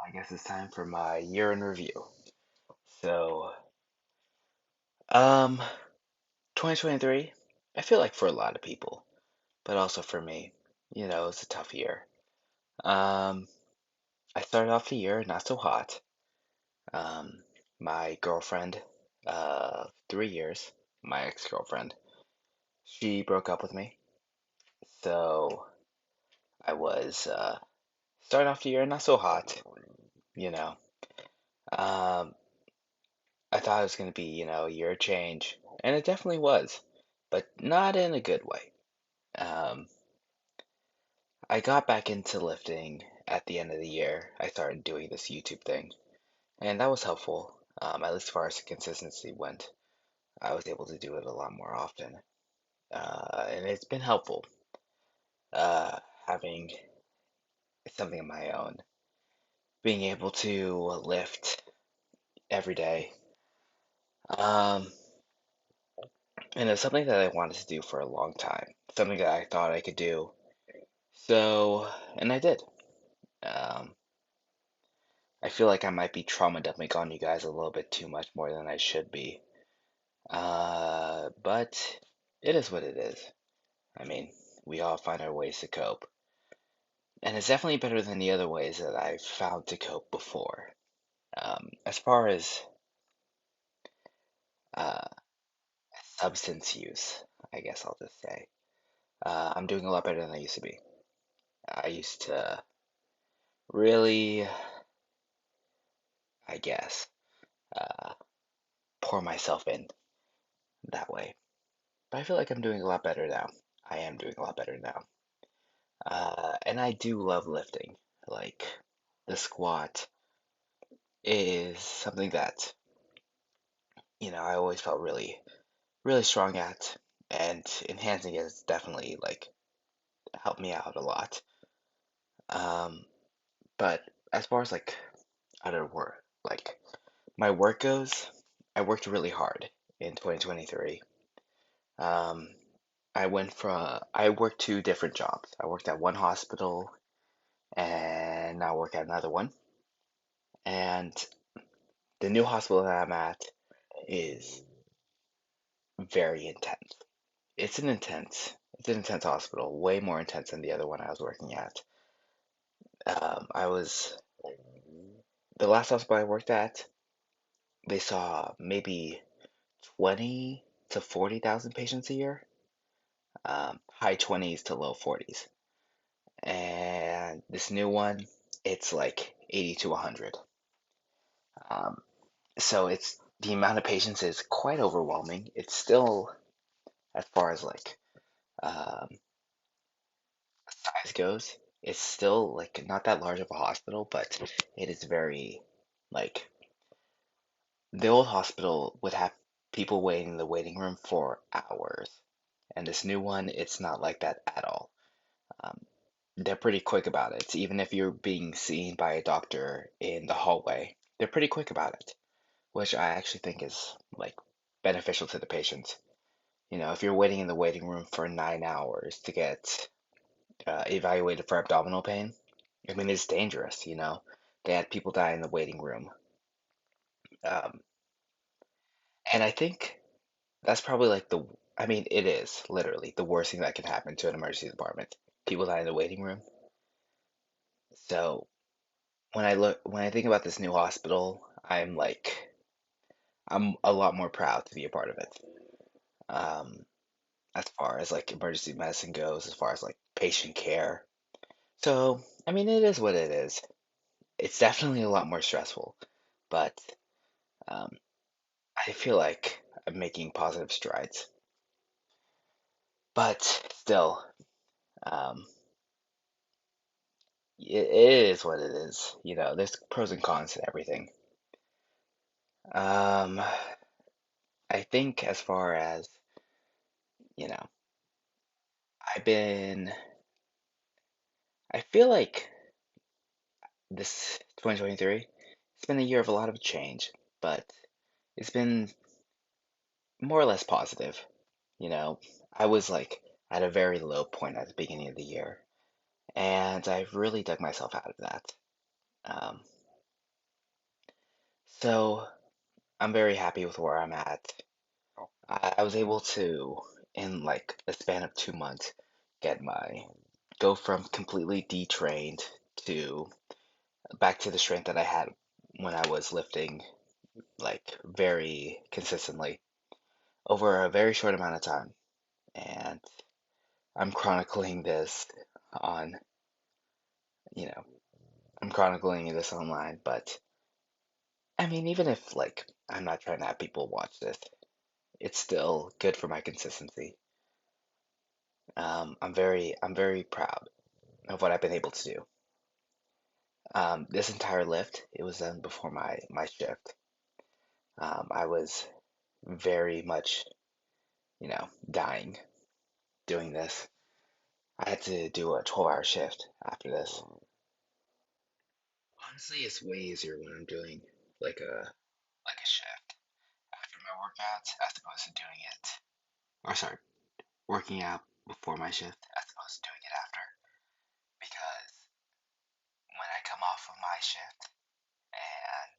I guess it's time for my year in review. So, um, 2023, I feel like for a lot of people, but also for me, it's a tough year. Um, I started off the year not so hot. Um, my girlfriend, 3 years, my ex-girlfriend, she broke up with me. So I was, starting off the year not so hot, you know. Um, I thought it was going to be, a year of change, and it definitely was, but not in a good way. Um, I got back into lifting at the end of the year. I started doing this YouTube thing, and that was helpful. At least as far as consistency went, I was able to do it a lot more often, and it's been helpful uh, having something of my own, being able to lift every day. Um, and it's something that I wanted to do for a long time, something that I thought I could do. So, and I did. Um, I feel like I might be trauma dumping on you guys a little bit too much more than I should be. But it is what it is. I mean, we all find our ways to cope. And it's definitely better than the other ways that I've found to cope before. As far as uh, substance use, I guess I'll just say, I'm doing a lot better than I used to be. I used to really, I guess, uh, pour myself in that way. But I feel like I'm doing a lot better now. I am doing a lot better now. And I do love lifting. Like, the squat is something that, I always felt really, really strong at. And enhancing it has definitely, like, helped me out a lot. Um, but as far as, like, other work, like, my work goes, I worked really hard in 2023. Um, I worked two different jobs. I worked at one hospital and now I work at another one. And the new hospital that I'm at is very intense. It's an intense hospital, way more intense than the other one I was working at. I was the last hospital I worked at, they saw maybe 20 to 40,000 patients a year, high 20s to low 40s. And this new one, it's like 80 to 100. Um, so it's the amount of patients is quite overwhelming. It's still, as far as like um, size goes, it's still like not that large of a hospital, but it is very like the old hospital would have people waiting in the waiting room for hours, and this new one, it's not like that at all. Um, they're pretty quick about it. Even if you're being seen by a doctor in the hallway, they're pretty quick about it, which I actually think is like beneficial to the patients. If you're waiting in the waiting room for 9 hours to get evaluated for abdominal pain, I mean, it's dangerous. They had people die in the waiting room. Um, and I think that's probably like I mean, it is literally the worst thing that can happen to an emergency department. People die in the waiting room. So when I think about this new hospital, I'm a lot more proud to be a part of it. Um, as far as like emergency medicine goes, as far as like patient care. So, I mean, it is what it is. It's definitely a lot more stressful, but um, I feel like I'm making positive strides. But still, um, it is what it is. There's pros and cons to everything. Um, I think as far as, you know, I've been, I feel like this 2023, it's been a year of a lot of change, but it's been more or less positive. I was like at a very low point at the beginning of the year, and I've really dug myself out of that. Um, So I'm very happy with where I'm at. I was able to, in like a span of 2 months, get my go from completely detrained to back to the strength that I had when I was lifting like very consistently over a very short amount of time. And I'm chronicling this on, you know, I'm chronicling this online, but I mean, even if like I'm not trying to have people watch this, it's still good for my consistency. I'm very proud of what I've been able to do. This entire lift, it was done before my shift. I was very much, dying doing this. I had to do a 12-hour shift after this. Honestly, it's way easier when I'm doing like a shift after my workouts as opposed to doing it, or sorry, working out before my shift as opposed to doing it after. Because when I come off of my shift and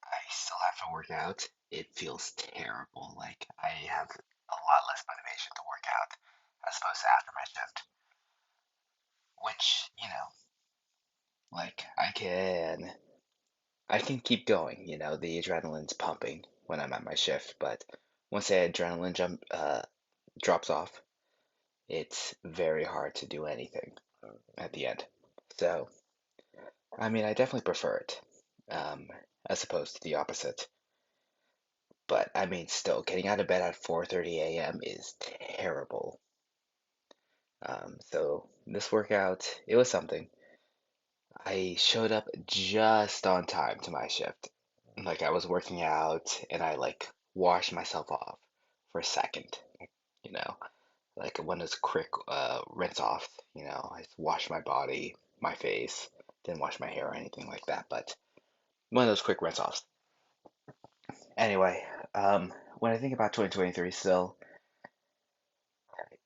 I still have to work out, it feels terrible. Like I have a lot less motivation to work out as opposed to after my shift. Which, like I can keep going, the adrenaline's pumping when I'm at my shift, but once the adrenaline drops off, it's very hard to do anything at the end. So, I mean, I definitely prefer it, um, as opposed to the opposite. But I mean, still, getting out of bed at 4:30 a.m. is terrible. So this workout, it was something. I showed up just on time to my shift. Like I was working out and I like washed myself off for a second, you know, like one of those quick rinse off, I just washed my body, my face, didn't wash my hair or anything like that, but one of those quick rinse offs. Anyway, when I think about 2023 still,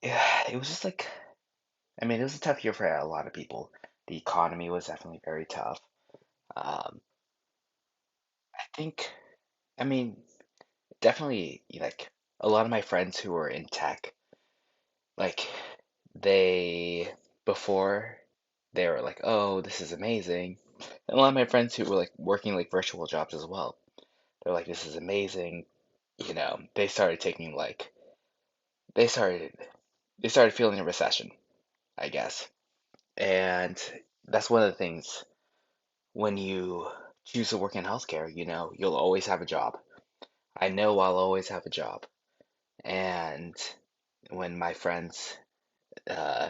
yeah, it was just like, I mean, it was a tough year for a lot of people. The economy was definitely very tough. Um, I think, I mean, definitely like a lot of my friends who were in tech, like they before they were like, "Oh, this is amazing." And a lot of my friends who were like working like virtual jobs as well, they're like, "This is amazing." They started taking like they started they started feeling a recession, I guess. And that's one of the things when you choose to work in healthcare, you'll always have a job. I know I'll always have a job. And when my friends uh,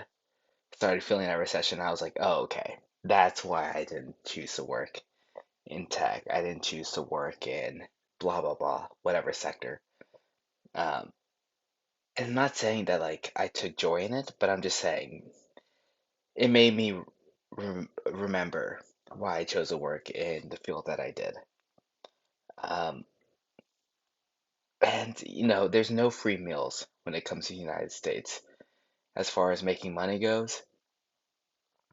started feeling that recession, I was like, oh, okay. That's why I didn't choose to work in tech. I didn't choose to work in blah, blah, blah, whatever sector. Um, and I'm not saying that like I took joy in it, but I'm just saying it made me remember why I chose to work in the field that I did. Um, and there's no free meals when it comes to the United States. As far as making money goes,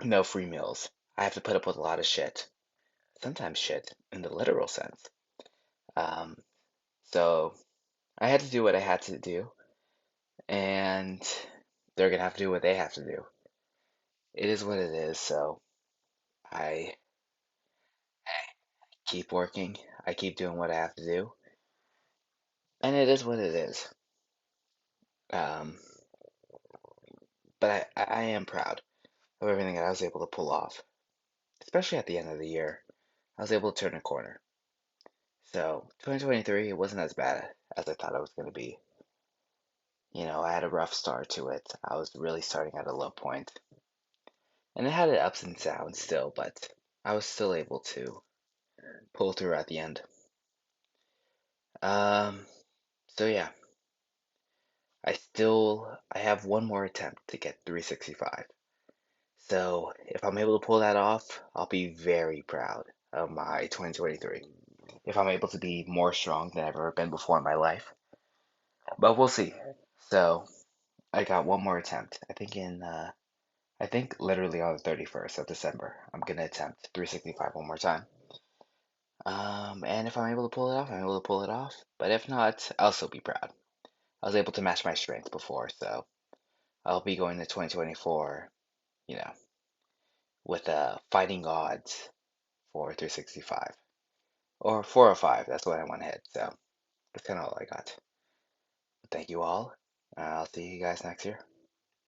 no free meals. I have to put up with a lot of shit. Sometimes shit in the literal sense. Um, so I had to do what I had to do, and they're gonna have to do what they have to do. It is what it is, so I keep working. I keep doing what I have to do, and it is what it is. Um, but I am proud of everything that I was able to pull off, especially at the end of the year. I was able to turn a corner. So 2023, it wasn't as bad as I thought it was going to be. I had a rough start to it. I was really starting at a low point, and it had its ups and downs still, but I was still able to pull through at the end. Um, so yeah, I have one more attempt to get 365. So if I'm able to pull that off, I'll be very proud of my 2023. If I'm able to be more strong than I've ever been before in my life, but we'll see. So I got one more attempt. I think literally on the 31st of December, I'm gonna attempt 365 one more time. And if I'm able to pull it off, I'm able to pull it off. But if not, I'll still be proud. I was able to match my strength before, so I'll be going to 2024, you know, with fighting odds for 365 or 405. That's what I want to hit. So that's kind of all I got. Thank you all. I'll see you guys next year.